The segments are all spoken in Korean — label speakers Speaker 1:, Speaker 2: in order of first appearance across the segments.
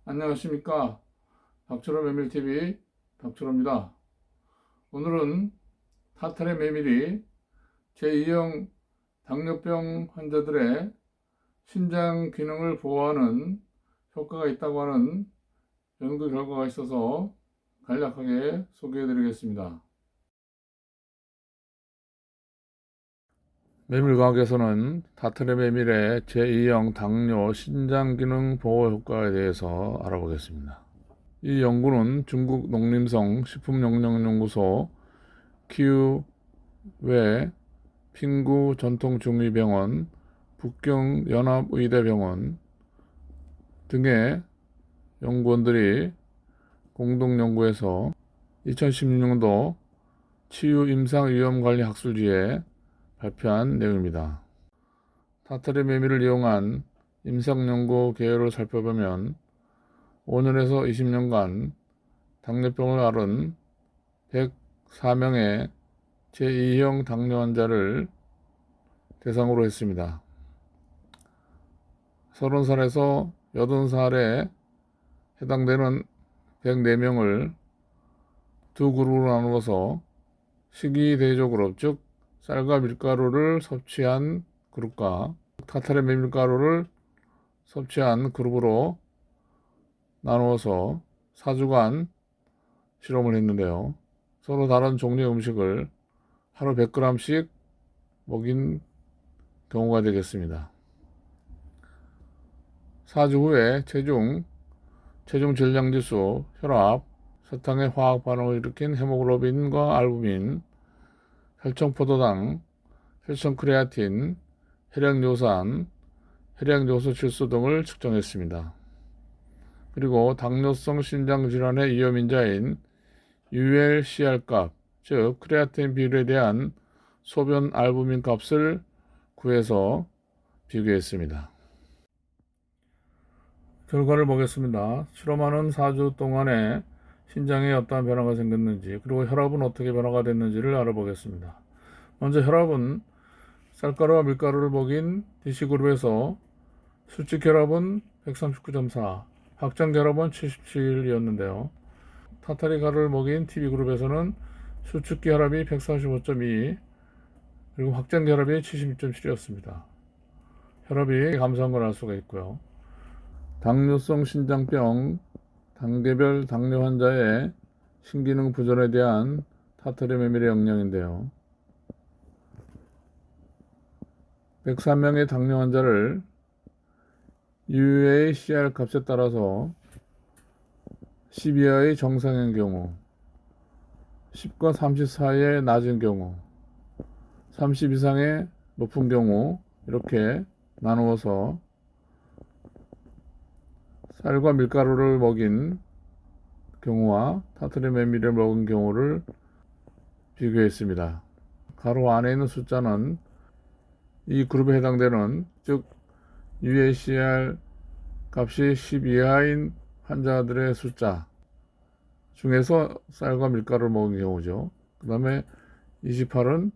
Speaker 1: 안녕하십니까. 닥치로 메밀TV 닥치로입니다. 오늘은 타탈의 메밀이 제2형 당뇨병 환자들의 신장 기능을 보호하는 효과가 있다고 하는 연구 결과가 있어서 간략하게 소개해 드리겠습니다. 메밀과학에서는 타탈의 메밀의 제2형 당뇨 신장 기능 보호 효과에 대해서 알아보겠습니다. 이 연구는 중국 농림성 식품영양연구소 키우 외 핑구 전통중의병원, 북경연합의대병원 등의 연구원들이 공동 연구해서 2016년도 치유임상위험관리학술지에 발표한 내용입니다. 타타리 메밀을 이용한 임상연구 개요를 살펴보면 5년에서 20년간 당뇨병을 앓은 104명의 제2형 당뇨 환자를 대상으로 했습니다. 30살에서 80살에 해당되는 104명을 두 그룹으로 나누어서 식이대조그룹, 즉 쌀과 밀가루를 섭취한 그룹과 타타리 메밀가루를 섭취한 그룹으로 나누어서 4주간 실험을 했는데요. 서로 다른 종류의 음식을 하루 100g씩 먹인 경우가 되겠습니다. 4주 후에 체중 질량지수, 혈압, 사탕의 화학 반응을 일으킨 헤모글로빈과 알부민, 혈청포도당, 혈청크레아틴, 혈액요산, 혈액요소 질소 등을 측정했습니다. 그리고 당뇨성 신장질환의 위험인자인 ULCR 값, 즉 크레아틴 비율에 대한 소변 알부민 값을 구해서 비교했습니다. 결과를 보겠습니다. 실험하는 4주 동안에 신장에 어떠한 변화가 생겼는지, 그리고 혈압은 어떻게 변화가 됐는지를 알아보겠습니다. 먼저 혈압은 쌀가루와 밀가루를 먹인 DC그룹에서 수직 혈압은 139.4, 확장 혈압은 77이었는데요. 타타리 가루를 먹인 TB그룹에서는 수축기 혈압이 145.2, 그리고 확장 혈압이 76.7이었습니다. 혈압이 감소한 걸 알 수가 있고요. 당뇨성 신장병 단계별 당뇨 환자의 신기능 부전에 대한 타타리 메밀의 영향인데요. 103명의 당뇨 환자를 UACR 값에 따라서 10 이하의 정상인 경우, 10과 30 사이의 낮은 경우, 30 이상의 높은 경우 이렇게 나누어서 쌀과 밀가루를 먹인 경우와 타타리 메밀을 먹은 경우를 비교했습니다. 가로 안에 있는 숫자는 이 그룹에 해당되는, 즉 UACR 값이 10 이하인 환자들의 숫자 중에서 쌀과 밀가루를 먹은 경우죠. 그 다음에 28은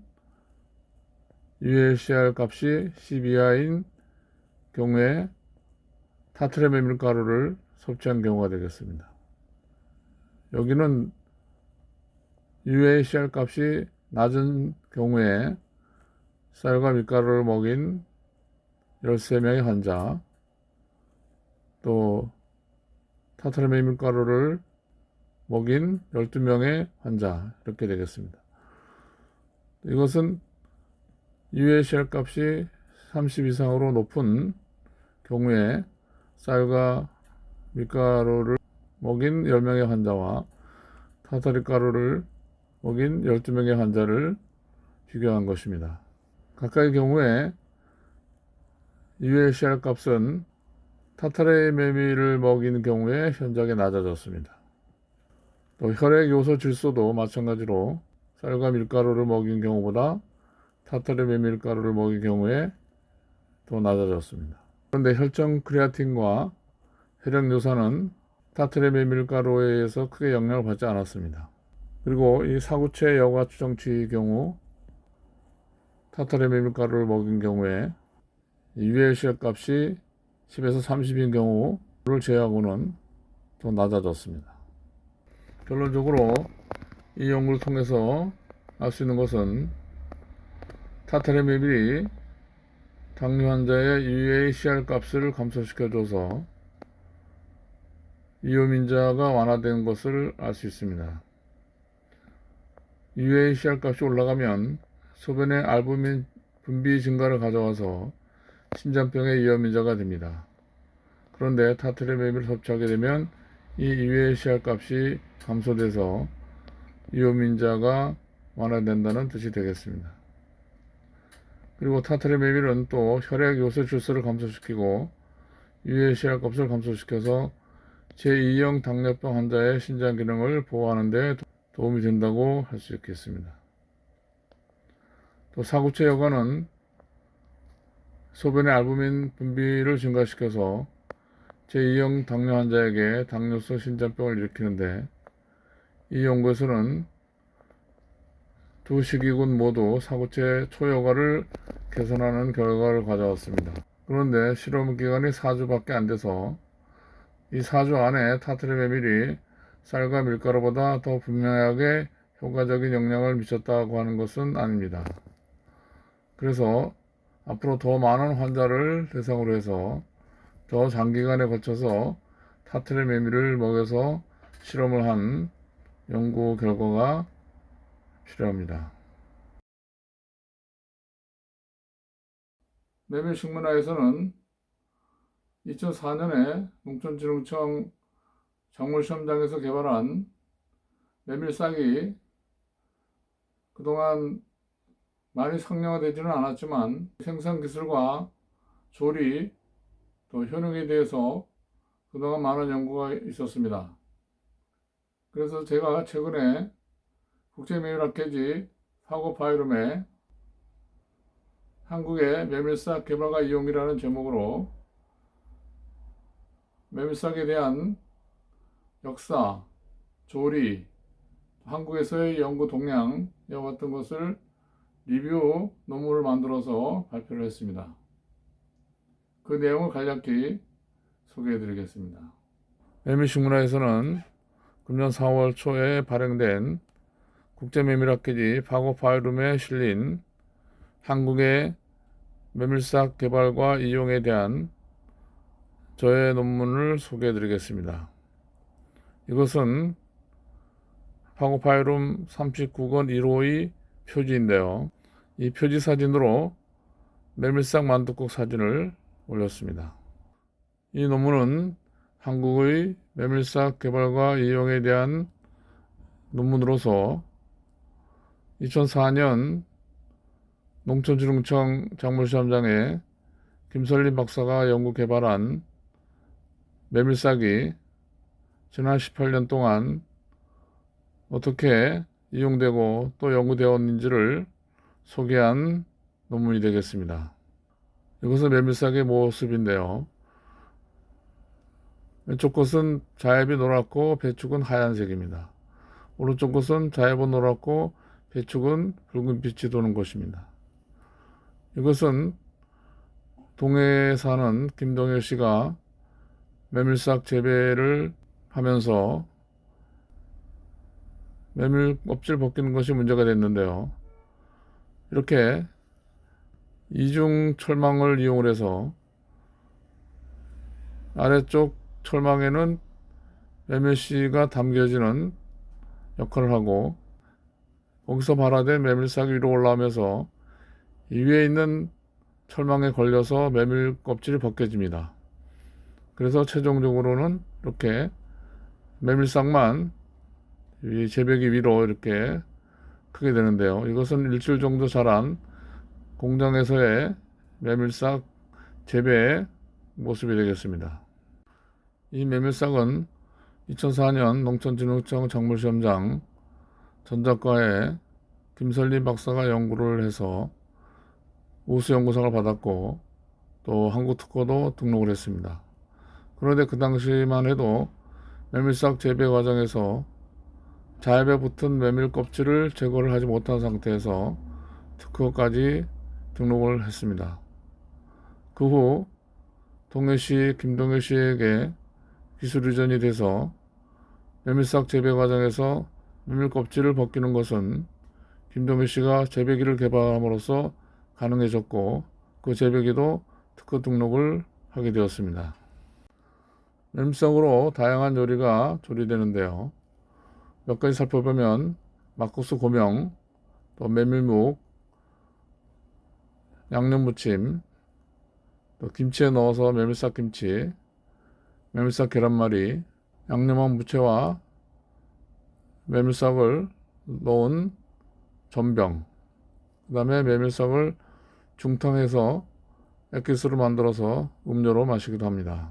Speaker 1: UACR 값이 10 이하인 경우에 타타리 메밀가루를 섭취한 경우가 되겠습니다. 여기는 UACR 값이 낮은 경우에 쌀과 밀가루를 먹인 13명의 환자, 또 타타리 메밀가루를 먹인 12명의 환자, 이렇게 되겠습니다. 이것은 UACR 값이 30 이상으로 높은 경우에 쌀과 밀가루를 먹인 10명의 환자와 타타리 가루를 먹인 12명의 환자를 비교한 것입니다. 각각의 경우에 UACR 값은 타타리 메밀을 먹인 경우에 현저하게 낮아졌습니다. 또 혈액 요소 질소도 마찬가지로 쌀과 밀가루를 먹인 경우보다 타타리 메밀가루를 먹인 경우에 더 낮아졌습니다. 그런데 혈청 크레아틴과 혈액 요산은 타타리 메밀가루에 의해서 크게 영향을 받지 않았습니다. 그리고 이 사구체 여과 추정치의 경우 타타리 메밀가루를 먹인 경우에 ULCR 값이 10에서 30인 경우를 제외하고는 더 낮아졌습니다. 결론적으로 이 연구를 통해서 알 수 있는 것은 타트레메밀이 당뇨 환자의 UACR 값을 감소시켜줘서 이오민자가 완화된 것을 알 수 있습니다. UACR 값이 올라가면 소변의 알부민 분비 증가를 가져와서 심장병의 이오민자가 됩니다. 그런데 타트레메밀을 섭취하게 되면 이 UACR 값이 감소돼서 이오민자가 완화된다는 뜻이 되겠습니다. 그리고 타트레메밀은 또 혈액 요소 질소를 감소시키고 UACR 값을 감소시켜서 제2형 당뇨병 환자의 신장 기능을 보호하는 데 도움이 된다고 할 수 있겠습니다. 또 사구체 여과는 소변의 알부민 분비를 증가시켜서 제2형 당뇨 환자에게 당뇨성 신장병을 일으키는데, 이 연구에서는 두 식이군 모두 사구체 초여과를 개선하는 결과를 가져왔습니다. 그런데 실험 기간이 4주밖에 안 돼서 이 4주 안에 타트레메밀이 쌀과 밀가루보다 더 분명하게 효과적인 영향을 미쳤다고 하는 것은 아닙니다. 그래서 앞으로 더 많은 환자를 대상으로 해서 더 장기간에 걸쳐서 타트레메밀을 먹여서 실험을 한 연구 결과가 필요합니다. 메밀식문화에서는 2004년에 농촌진흥청 작물시험장에서 개발한 메밀싹이 그동안 많이 상용화되지는 않았지만 생산기술과 조리 또 효능에 대해서 그동안 많은 연구가 있었습니다. 그래서 제가 최근에 국제메밀학회지 파고파이룸에 한국의 메밀싹 개발과 이용이라는 제목으로 메밀싹에 대한 역사, 조리, 한국에서의 연구 동향 이와 같은 것을 리뷰 논문을 만들어서 발표를 했습니다. 그 내용을 간략히 소개해 드리겠습니다. 메밀식문화에서는 금년 4월 초에 발행된 국제메밀학회지 파고파이룸에 실린 한국의 메밀싹 개발과 이용에 대한 저의 논문을 소개해 드리겠습니다. 이것은 파고파이룸 39권 1호의 표지인데요. 이 표지 사진으로 메밀싹 만둣국 사진을 올렸습니다. 이 논문은 한국의 메밀싹 개발과 이용에 대한 논문으로서 2004년 농촌진흥청 작물시험장에 김설림 박사가 연구 개발한 메밀싹이 지난 18년 동안 어떻게 이용되고 또 연구되었는지를 소개한 논문이 되겠습니다. 이것은 메밀싹의 모습인데요. 왼쪽 것은 자엽이 노랗고 배축은 하얀색입니다. 오른쪽 것은 자엽은 노랗고 배축은 붉은빛이 도는 것입니다. 이것은 동해에 사는 김동열 씨가 메밀싹 재배를 하면서 메밀 껍질 벗기는 것이 문제가 됐는데요. 이렇게 이중 철망을 이용해서 아래쪽 철망에는 메밀씨가 담겨지는 역할을 하고, 거기서 발화된 메밀싹이 위로 올라오면서 이 위에 있는 철망에 걸려서 메밀 껍질이 벗겨집니다. 그래서 최종적으로는 이렇게 메밀싹만 이 재배기 위로 이렇게 크게 되는데요. 이것은 일주일 정도 자란 공장에서의 메밀싹 재배의 모습이 되겠습니다. 이 메밀싹은 2004년 농촌진흥청 작물시험장 전작과에 김설림 박사가 연구를 해서 우수 연구상을 받았고 또 한국특허도 등록을 했습니다. 그런데 그 당시만 해도 메밀싹 재배 과정에서 자엽에 붙은 메밀 껍질을 제거를 하지 못한 상태에서 특허까지 등록을 했습니다. 그 후 동해시 김동열 씨에게 기술 이전이 돼서 메밀싹 재배 과정에서 메밀 껍질을 벗기는 것은 김동규 씨가 재배기를 개발함으로써 가능해졌고 그 재배기도 특허 등록을 하게 되었습니다. 메밀싹으로 다양한 요리가 조리되는데요. 몇 가지 살펴보면 막국수 고명, 또 메밀묵, 양념무침, 또 김치에 넣어서 메밀싹 김치, 메밀싹 계란말이, 양념한 무채와 메밀싹을 넣은 전병, 그 다음에 메밀싹을 중탕해서 액기스로 만들어서 음료로 마시기도 합니다.